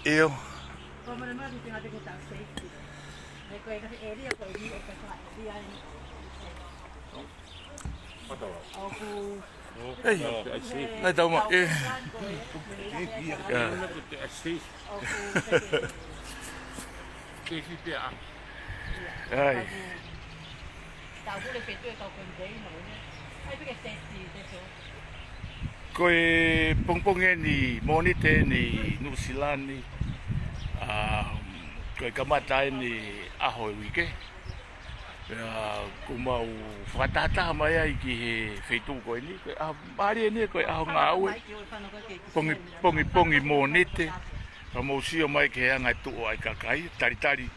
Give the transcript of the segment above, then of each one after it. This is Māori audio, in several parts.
Eu. Como não tem nada que tá feito. Aí coisa ele eu conheci o pessoal e aí. Algo. Ei, dá uma. Ai. Tao cũng được feito tao con dei não, né? Aí porque sente isso. Koe pongponge ni monite ni nusilani koe kamata ni aho wike kumau fakatataha mai ai ki he feitu koe ni koe mari ni koe aho ngāue pongi monite pamousio mai ke anga tu ai kakai tari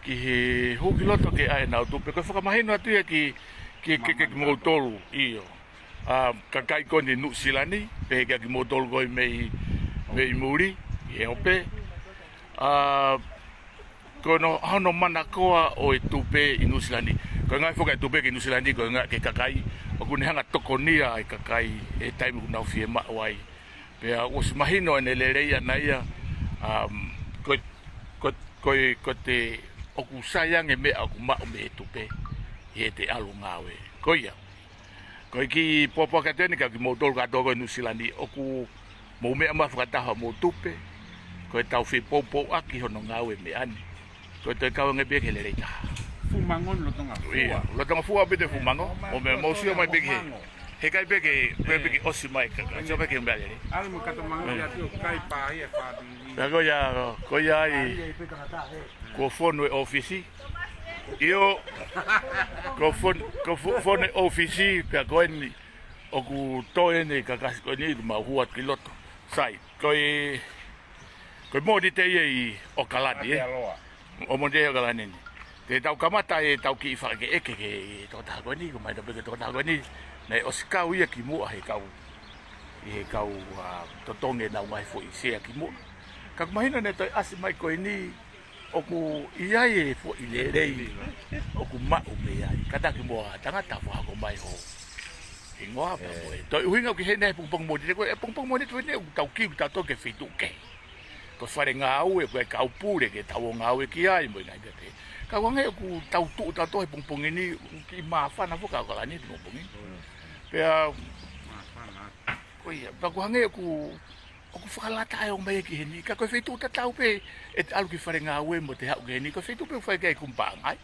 ki he huki loto ke ai nau tupe koe whakamahino atu ia ki motolu iyo kakai koni nusilani pe ki motolu koe mei muri e ope kono hano mana koa o e tupe i nusilani koe ngai whoka e tupe ki nusilani koe ngai ke kakai o kune hanga tokonia ai kakai e taimu kunau fie mawai pe os mahino ene lereia na ia ko te oku sayang e mea oku mao me e tupe e te alu ngawe koia koe ki popo kateni ka ki motolu katoa nusilani oku mo mea ma whakataha mo tupe koe tau whi popo aki hono ngawe me ani koe te kau nge ke lere taha fumangon lo tonga fua lo tonga fua pete fumango o me mausio mai beke he kai beke osi mai kaka so beke mbele ali mo kato mango ya tio kai pa ia fa di ko ya ai ko fono ofisi io ko fono ofisi pe ko ni o ku to ene kaka ko ni ma hua kiloto sai ko mo di te i o kalani o mo de o kalani te tau kamata e tau ki fa ke eke ke to ta ko ni ko mai to ke to ta ko ni nei o skau ia ki mo he kau to tonge na mai fo i se ki mo ka mahina ne to asi mai ko ni o ku ia e fo i le rei o ku ma o me ai kata ki mo tanga ta fo ko mai ho ingoa pa mo to uinga ki hene pung mo di ko pung mo ni to ne tau ki ta to ke fitu ke ko fare ngau e ko ka upure ke tau ngau e ki ai mo ngai te ka wange ku tau tu ta to pung ni ki ma fa na fo ka la ni mo pung ni pe ko ia pa ko hange ku o ku whakalata ai o mai ki heni ka koe whaitu ta tau pe e te alu ki whare ngā ue mo te hau ke heni ko whaitu pe whai kai kumpanga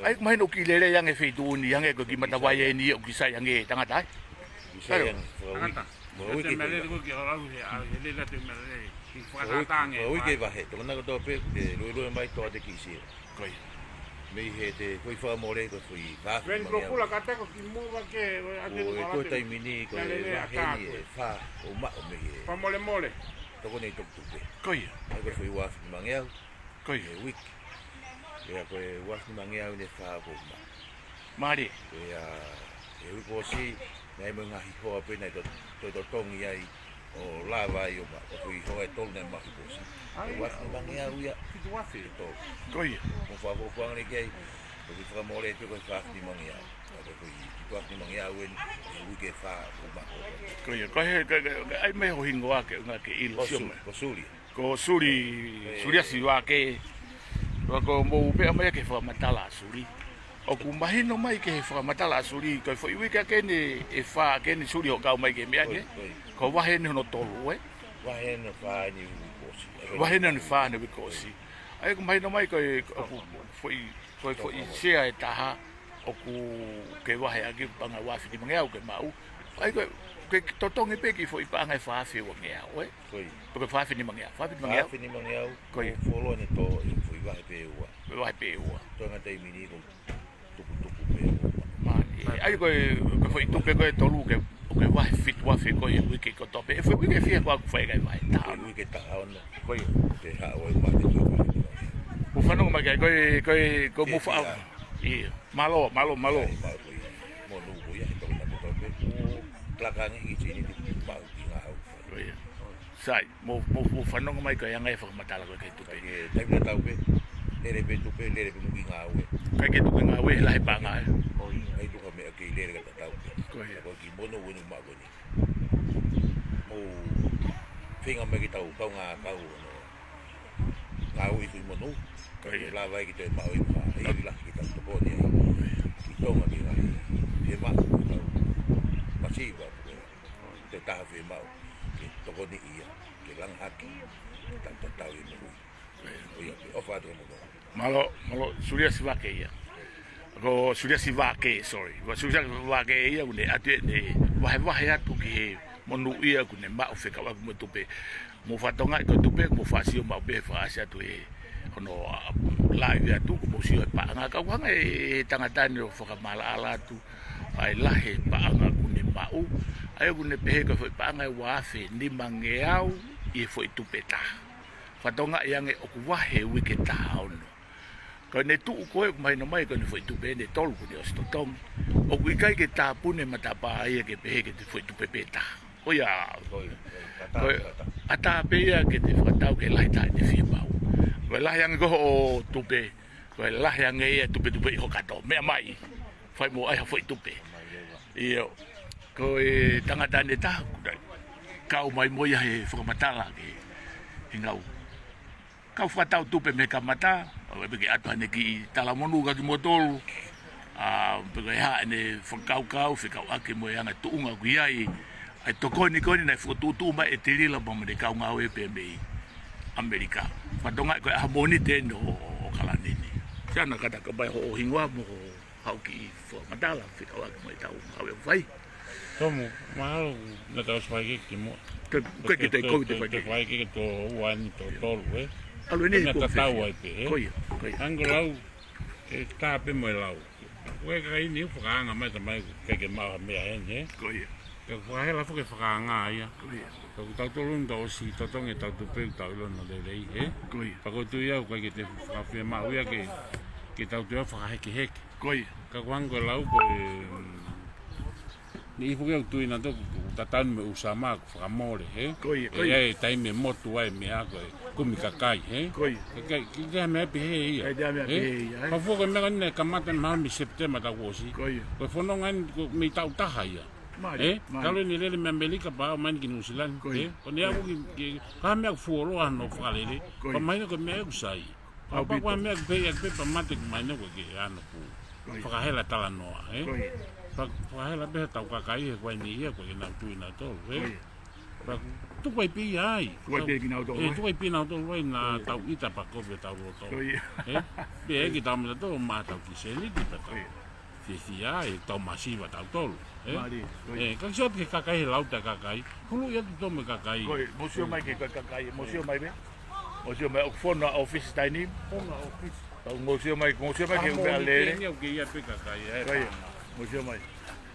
ai mai no ki lele yang e whaitu ni yang e ko ki matawai e ni o ki sai yang e tangata ai ki sai yang mo ke mele ko ki ora ku he le la te mele ki whakatata nge o ke vahe to na ko pe de lo mai to te ki si ko me he te koi wha more ko fui va ven ko pula ka te ko ki mo va ke ate ko tai mini ko va he fa o ma o me he pa mole to ko nei to tupe ko ia ko fui wa mangel ko ia week ya ko wa mangel ne fa ko ma mari ya e ko si nei mo ngahi ho pe nei to tongi ai o lava i o ma o fui ho e tol nei ma ko si wa mangel ya ki wa fi to ko ia mo fa bo pang ni ke ko fa more pe ko fa ni mangel ko ni mangel wen u ke fa ko ma ko ia ko he ai me ho hingo ake nga ke ilusio ko suri asi wa ke ko mo pe mai ke fa matala suri o ku mahino mai ke fa matala suri ko fo i ke ni e fa ke ni suri o ka mai ke me ake ko wa he no tolu e wa he no fa ni kosi wa he no fa ni kosi ai ko mahino mai ko foi se ai taha o ku ke wa he ake panga wa fi ni ngau ke mau ai ko to tongi pe ki foi panga fa fi o ngau e ko fa fi ni ngau ko folo ni to foi wa pe ua to nga te mini ko tuku pe mani ai ko foi tupe ko tolu ke wa fit wa fi ko e ke ko tope foi ke fi ko foi ga vai ta ke ta on ko te ha o ma te o fa no ma ko mo fa e malo mo lu ya to na to pe klakang i chini di pa nga au sai mo fa no ma ko yang e fa matala ko ke tupe te na tau pe lere pe tupe lere pe mu nga au ka ke tupe nga we la pa nga ai tu ka me ke lere ka tau ko ki mono wonu ma ko ni o finga me ki tau ka nga ka o no ngau i monu Koi. la vai ki te mau i ma i la ki ta to ni ki tonga ki ngai e ma masiva te tawe mau ki to ni ia ki lang haki ta tawi mo o ia ki ofa to mo Malo suria si vake ia. Ko suria si vake, sorry. Wa suria si vake ia une atu ne wahe atu ki monu ia kune ma o feka wa mo tupe. Mo fatonga ko tupe mo fasio ma be fa asia tu e ono la ia tu mo sio pa nga ka wa e tangata ni o foka mala ala tu ai lahe pa nga kune mau ai kune pe ka foi pa nga wa fe ni mangeau e foi tupeta. Fatonga yang e o wahe wiketa ono. Ko ne tu ko mai no mai ko ne foi tu be ne tolu ko ne sto tom o ku kai ke ta pune mata pa ai ke pe ke te foi tu pe peta o ya ko ata pe ya ke te fatau ke lai ta ne fi mau ko la yang go o tu pe ko la yang e tu pe ho kato me mai fai mo ai foi tu pe io ko e tanga tane ta kau mai mo ya e fo matala ke ngau kau Fakatau Tupe me kamata o be atu ane ki tala monu ka ki motolu pe ha ane Fakakau fikau ake mo yanga tuunga ku ai ai tokoni na fotutu ma e tirila ba me ka nga we pe me Amerika fatonga ko harmoni te no o kalanini sana kata ka bai ho hingwa mo hau ki fo matala fikau ake mo tau awe vai Tomo, mahalo na tau spike ki mo. ke te ko te Vai ki to wani to tolu eh. Alo ni ko tau ai pe. Koi. Angolau e tape mo lau. We ka ini fukanga mai tamai ke ma me hen Koi. Ke fukanga fuke fukanga ia. Koi. Ko tau tolun do si to tonge tau tupe tau lo no LELE Koi. Pa ko tu ia ko ke te fuka ma uia ke tau tu fuka heke. Koi. Ka wango lau ko ni fuke tu ina to tatan me usama fuka more Koi. E tai me motu ai me ako kumi KAKAI Koi. Ki ja me pe ia. Ja me pe ia. Pa fuka me ne kamata ma mi September ta wosi. Koi. Ko fono ngan mi tau TAHA ia. Kalau ni lele membelika pa man ki nusilan ko ni aku ki ka me fuolo ano FALE pa mai ko me usai. Pa pa me pe pa mate ko mai ko ki ano ku. Pa hela tala noa Pa hela be tau KAKAI ko ni ia ko na tu na to Pa tu ko pi ai. Ko te ki na to. Tu ko pi na to na tau ita pa ko be tau to. Be ki tau me to ma tau ki se ni pa to. Si ai tau masiva tau tolu. Kan siap ke KAKAI laut ta KAKAI. Hulu ya tu me KAKAI. Koi, museo mai ke KAKAI, museo mai be. Museo mai fona office tani. Fona office. Tau museo mai ke LELE. Ni ke ia pe KAKAI. Koi, museo mai.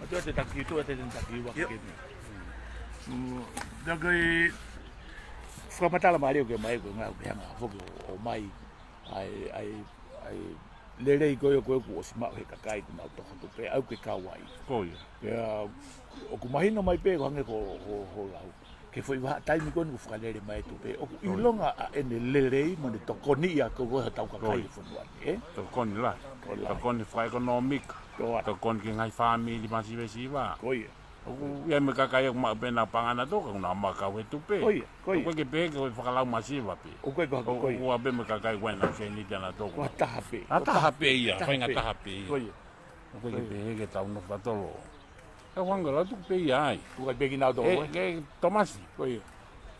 Atu te taki tu te taki wa ke. Dagai Fakatala mai ke mai ko ngau ke nga fogo o mai ai LELE ko yo ko o sima he KAKAI ku na to pe au ke kawai. Koi. Ya o ku mahina mai pe ko hange ko ho lau. Ke foi wa tai mi ko ku FALE mai tu pe o ilonga ene LELE mo to koni ya ko go tau KAKAI fo To koni la. To koni fa economic. To koni ki ngai family masiva. Koi. O ia me KAKAI ma pena pangana to ka na ma ka we tu pe. Koi. Ko ke pe ko FAKALAO masiva pe. O ko koi. O be me KAKAI wa na se ni tana to. Ko taha pe. Taha pe ia, fa nga taha pe. Koi. Ko ke pe ke tau no fatolo. E wanga la tu pe ai. Tu ka pegi na do. Ke Tomasi. Koi.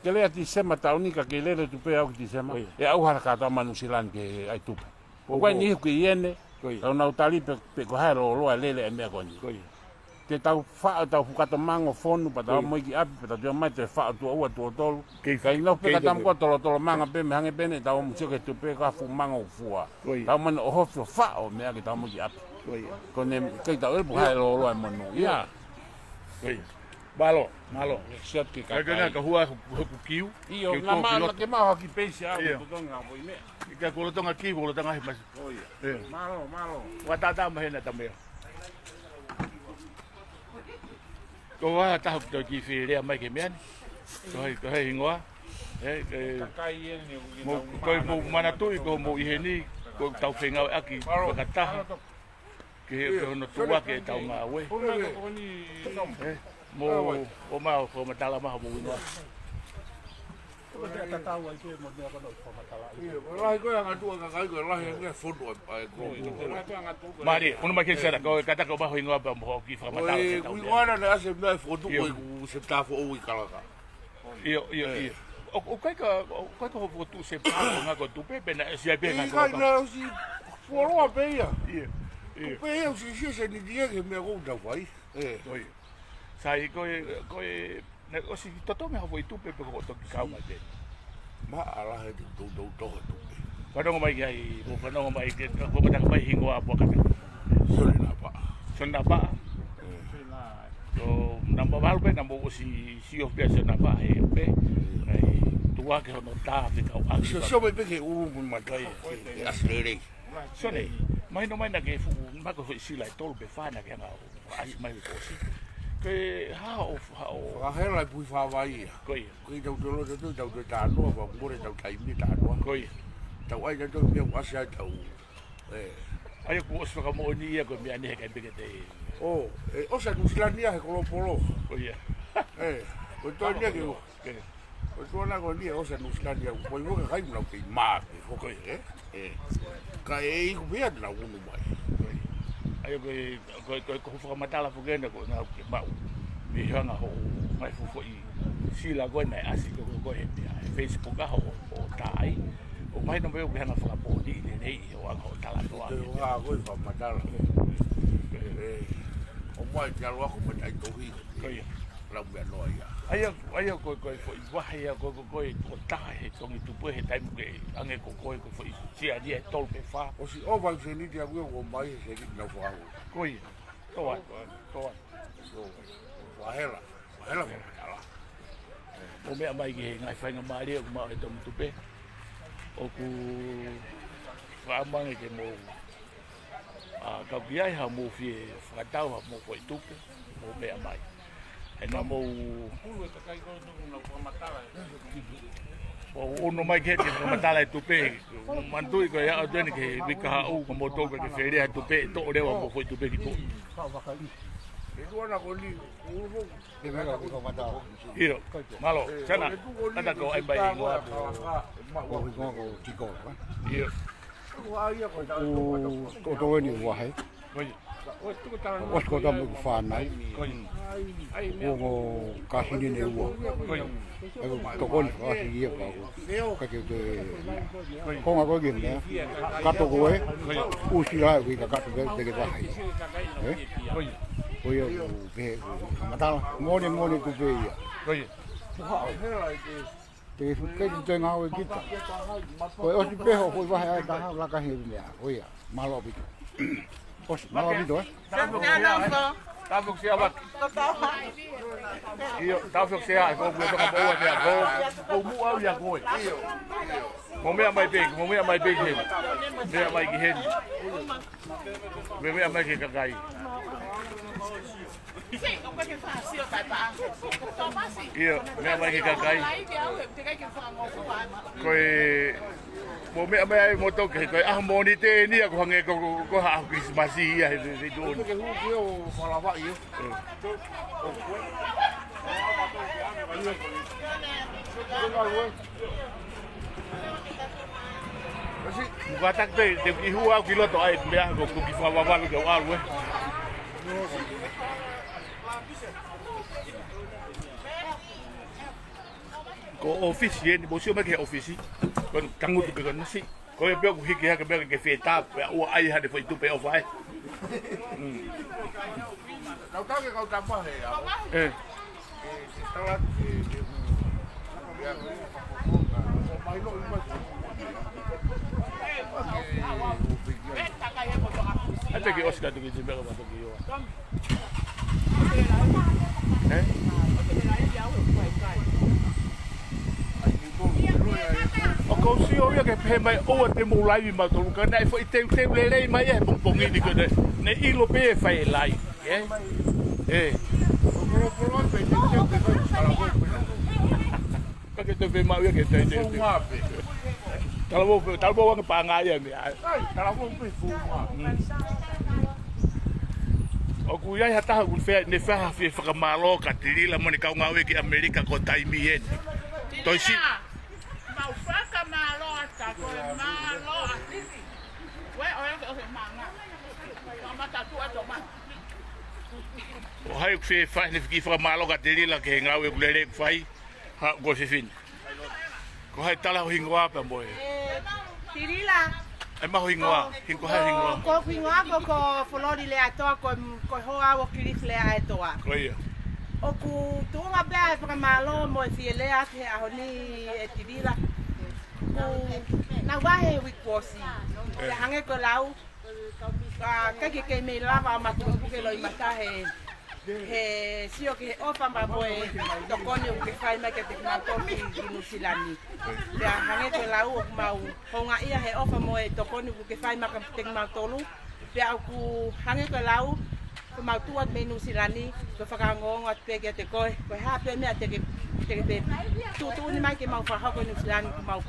Ke le ati sema ta unika ke le tu pe au ti sema. E au hara ka ta manu silan ke ai tu. O kwa ni ku iene. Tau na utali pe ko haro lo LELE me ko ni. Koi. Te tau fa tau fukato mango fonu pa tau mo ki api pa tau mai te fa tu o tu tolu. Kai no pe tam ko tolo manga pe me hange pene tau mo ke tu pe ka fu mango fua. Tau man o ho fa o me ki tau mo ki api. Koi. Ko ne ke tau e buha lo mo no. Ya. Koi. Malo. Siap ki Ka ka hua ku kiu. Iyo na ma ke ma ki pe sia o to nga mo me. Ka ko lo tonga ki ko lo tonga hi mas. Malo. Wa tata ma hena tameo. Ko wa ta hok to ki fi le mai ke mian. Ko he ngwa. KAKAI ni Mo mana tu ko mo iheni ko tau fenga aki Fakataha. Ke no tua ke tau nga we. Mo o ma ko matala ma mo ngwa. Lahi koe anga tua kakai koe lahi anga foto ai ko. Mari, ono mai ke sera ko kata ko ba hoinga ba mo ki fa mata. Oi, ngwana na ase mai foto ko ku se tafo o kalaka. Iyo. O kai ka ho tu se pa nga ko tu pepe na si pe nga Kai ko. na si foro pe ia. Iyo. Pe o si se ni dia ke me go da vai. Oi. Sai ko na o si toto me ho tu pepe ko to ki ka ma te. Ma ala he tu tu. Kano mai ai, mo kano mai ke ko ba mai hingo apo ka. Sole na pa. Sonda pa. So namba valpe namba si of pesa na ba e pe. Ai tua ke no ta fi ka a. So me pe ke u ma kai. Aslere. Sone, mai no mai na ke fu ma ko si lai tol be fa na ke nga ai mai ko si. Ke ha Ka he lai pui fa vai. Koi. Ko i tau ta no ba mo re tau tai mi ta no. Koi. Tau ai tau me wasa tau. Ai ko os fa mo ni ko mi ani ka be ke te. Oh, o sa tu silania he ko polo. Koi. Ko to ni ke. Ko to na ko ni o sa tu silania ko mo ka kai mo ke ma. Ko ka e ku bia na unu mai. Ai ko fa mata la fugenda ko na ke ba. Mi hanga ho mai fu i sila ko na asi ko he Facebook ka ho o tai. O mai no veo que hanga fa po di nei o a ko tala to a. Ko fa mata la. O mai ya lo ko mo ai to hi. Koi. La me no ia. Ai ko foi vahe ko taha he tongi tupe he taimu ke ange ko foi sia dia tol pe fa. O si o vai se ni dia ko mai se ni na fa. Koi. Toa. Wahela ko ala. O me mai ke ngai fa nga mari ko ma tongi tupe. O ku fa mangi ke mo ka biai ha mo fi Fakatau mo foi tupe. O me mai. Na mo o no mai ke matala tupe mantu ko ya den ke bika o ko moto ke feria tupe to le wa foi tupe ki to E tu na ko ni uno de mega ko mata. iro malo sana anda ko ai bai ngo ko ko tiko iro Wa ia ko ta ko to ni wa hai o ko ta mo fa nai o ka hini ne wa ko ko ni wa hi pa ko ka ke ko ma ko ge ne ka to ko e u si ra ka to de ke wa hai o yo be mata mo ni ku be ya te ke te nga o ki ta o si pe ho ko wa hai ta la ka hi ne o ya malo bi malo bi do tá vendo que ela io tá vendo que ela ko ko boa dia ko mu au ya ko io mo me mai big hen me mai ki hen me mai ki kakai io me mai ki kakai ko mo me mai mo to ke ko mo ni te ni ko hange ko ha Christmas ia he do ke hu ke o fala va io. Asi buka te ki hua ki loto ai me ko ki fa va ko alwe ko office ni bo sio me ke office kon kangu tu ko nasi ko e pego hiki ha ke feta o ai ha de foi tu pe o vai Kau tahu ke kau tambah ya? Setelah Até que Oscar do que dizer para tu que eu. O ko si o ia ke pe mai o te mo lai ma to ka nai foi te lele mai e pong ni ko ne ilo pe fai lai ka ke te ve mai ke te tal bo ka pa nga ia me o ku ia hata ku fe ne fa fa ka malo ka tiri la mo ni ka nga we ki America ko taimi en to si O hai fe fa ni ki fa malo ka te la ke ngau e lele fai ha go se fin. Ko hai tala hingoa pa mo. Tirila. Ai ma hingoa, hingo hai hingoa. Ko hingoa ko folori le atoa ko hoa o kirif le atoa. Ko ia. O ku tunga bea para malo mo fi le ate a honi e tirila. Na wahe wikosi. Te hange ko lau. Ka ke me lava ma ku ke lo imata he sio ke ofa ma boe to koni o ke fai ma ke te ma ko ki nusilani. Te hange ko lau mau honga ia he ofa mo to koni o ke fai ma ke te ma tolu. Te aku hange ko lau ko mau tuat me nusilani ko whakangonga te ke te koe ko ha pe me te ke tu ni mai ke mau fa ha ko nusilani ko mau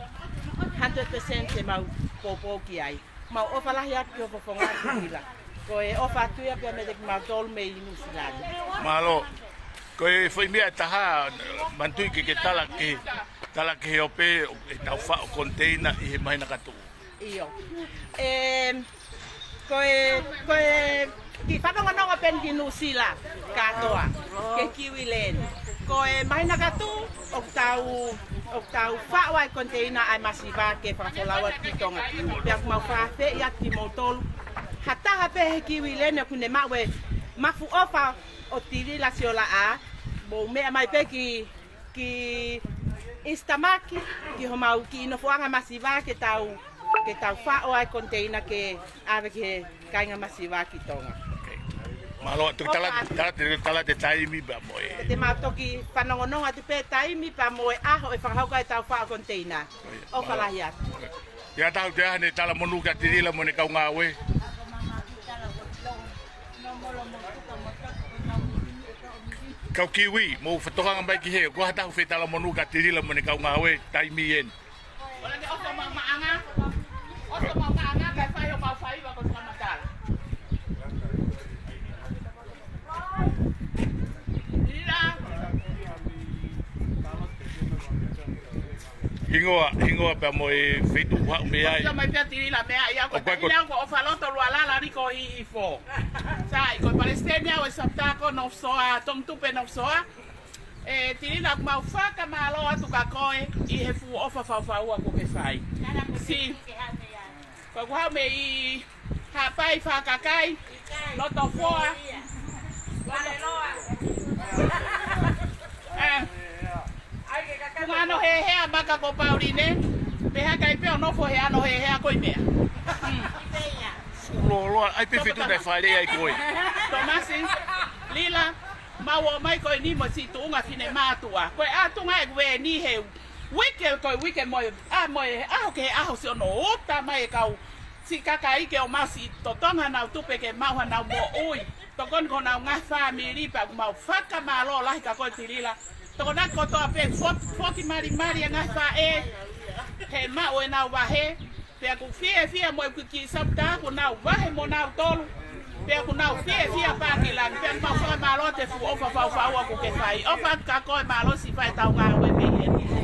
100% ke mau popo ki ai. Mau ofa lahi atu ki o fofonga ati ko e ofa atu ia pia me te mau tolu me inu silani. Malo. Ko e foi mia taha mantui ke tala ke ope e tau fa o container i mai na katu. Iyo. Ko e ki whakangononga pen ki nusila katoa ke kiwi len. Ko e mai na katu o tau whaua e container ai masiva ke whakolawa ki Tonga. Pea kumau whawhe i ati motolu. Hataha pe he kiwi len e kune mawe mafu ofa o tiri la siola a. Mo mea mai pe ki istamaki ki HOMAU ki inofuanga masiva ke tau whaua e container ke ave ke kainga masiva ki Tonga. Malo tu tala te taimi ba moe. Te matoki whanongononga te pe taimi pa moe aho e whakahauka e tau whaa container. O whalahi atu. Ia tau te ahane tala monu ka tirila mo ne kau ngā we. Kau kiwi, mo whatohanga mai ki he, ko hatahu whi tala monu ka tirila mo ne kau ngā we, taimi en. Ola ni oso maanga, kai whai o mau whai wa ko tala. Hingoa pa mo e fitu wa me ai. Mai pia tirila me ai ko tirila ko o faloto luala la riko i fo. Sai ko palestina o saptako no soa Fakatau Tupe no soa. Tirila ko mau faka malo atu ka koe i he fu ofa fa ko ke fai. Si. Ko wa me i ha pai FAKAKAI no to foa. Ano he maka ko Pauline. Meha kai pe NOFO he ano he ko mea. Lo ai pe fitu na FALE ai koi. Tomasi Lila mawo mai ko ni mo si tunga fine matua. Ko atunga e we ni he. Wike mo ke aho se no ota mai kau. Si KAKAI ke o masi to Tonga na tupe ke mau na mo oi. To kon na nga family pa mau faka malo la ka ko tirila. Toko na koto ape 40 mari nga fae he ma o ENAU VAHE pe ku fie mo ki sabta ku na VAHE mo na tolu pe ku na fie pa ki la pe ma fa malo te fu ofa fa ku ke fai ofa ka ko malo si fa ta nga we me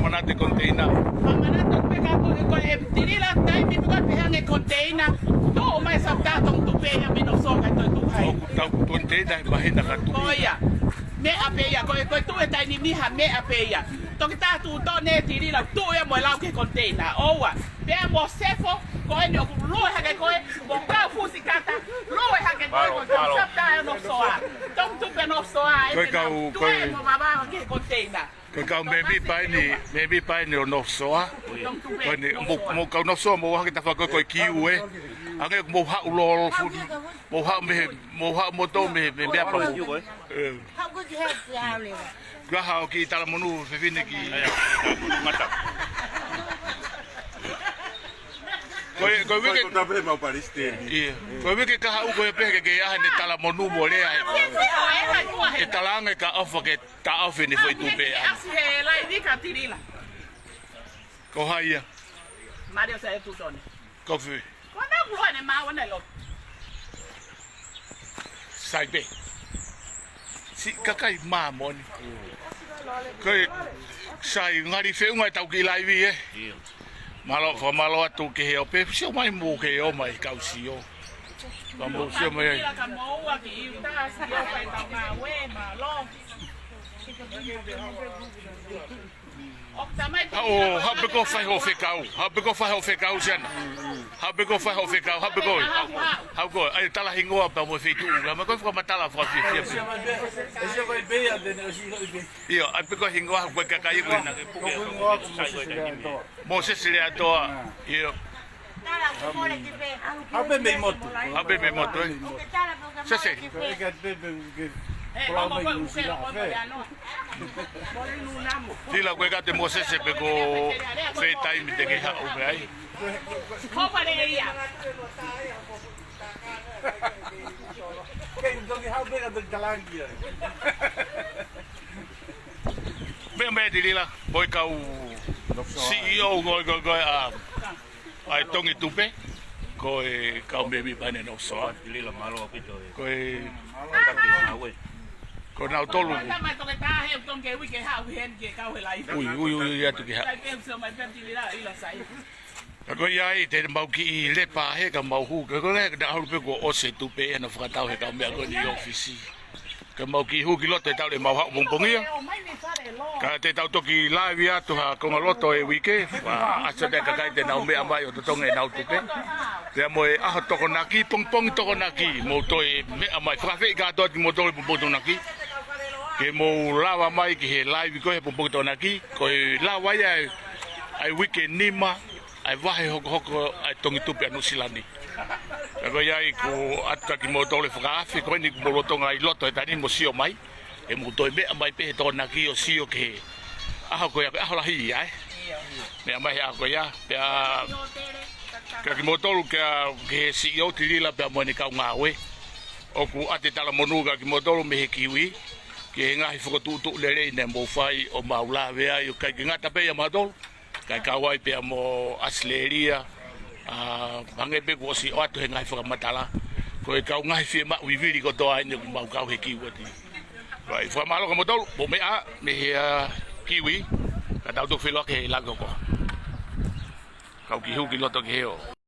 Mana te container. Mana to pe ka ko e tirila tai mi ko pe hange container to mai sabta tong tu pe ya mi no so ka to tu hai Tau container vahe na katu. oya me apeia ko tu e tai ni ha me apeia to ki ta tu to ne tiri la tu e mo la ke container oa pe mo sefo ko e no lo ha ke ko e mo ka fu si kata lo ha ke ko sapta no soa tom tu pe no soa e tu e mo baba ke container Ko kau maybe pa ni no soa. Ko ni mo kau no soa mo ha ke ta fa ko kiu e. Anga mo ha lo fu mo ha mo to me apa. How good you have to have it? Gaha ki tala monu fe vine ki mata. Ko wike Ko tape mau pariste. Iya. Ko wike ka ha ko pe ke ya ne tala monu mo le ai. E talanga ka ofa ke ta ofa ni foi tupe. asi he la di ka tirila Ko haia. Mario sa e tu tone Ko fi. ko na buo ne ma wona lo Sai be. Si KAKAI mamoni. Ko sai ngari fe unga tau ki live e. malo atu ke o pe sio mai mo ke o mai kausio. Vamos sio mai. Oh, habe go fai ho fekau. Habe go fai ho fekau sen. Habe go fai ho fekau, habe go. Habe go. Ai tala hingoa pa mo fetu. Ma ko fa matala fa fi. Ese vai be a de Io, ai pe ko hingoa ko kakai ko na. Mo se se le atoa. Io. Habe me moto. Habe me moto. Se se. Tila ko ka te mo se se pe ko fe time te ke ha o ai. Bem dili la, boy kau CEO go ai tongi tupe ko e kau baby bane no so dili la malo pito ko e ko na tolu ui ya tu ki ha ko ia i te mau ki le pa he ka mau hu ko le da hu pe ko o se tupe e na fakatau he ka me ko ni ofisi ka mau ki hu ki lote tau le mau ha bongbongia ka te tau toki live ya tu ha ko ngaloto e wike wa aso de ka kai te na me amai o tonga e nau tupe te mo e a to konaki pong to konaki mo to e me amai fa fe ka to mo to mo to naki ke mo lava mai ki he live ko he pong to naki ko lava ya ai wike nima ai vahe hoko ai tongi tupe anu silani ko ia i ko atka ki mo to le fakafi ko ni mo tonga i loto e tani mo sio mai e mo to me mai pe to na ki o sio ke a ko ya a la hi ai me mai a ko ya pe a ka ki mo to ke sio tilila pe mo ni ka nga we o ku ate tala monuga ki mo to me he kiwi ke nga hi fo tu lele ne mo fai o maula ve ai ka ki ngata pe ya ma to ka ka wai pe mo asleria bange pe ko si o atu nga hi fo matala ko e ka nga hi fi ma wi viri ko to ai ne ma ka he kiwi vai foi malo como todo bo me a me kiwi ka tau to filo ke la ko ka ki hu ki lo to ke o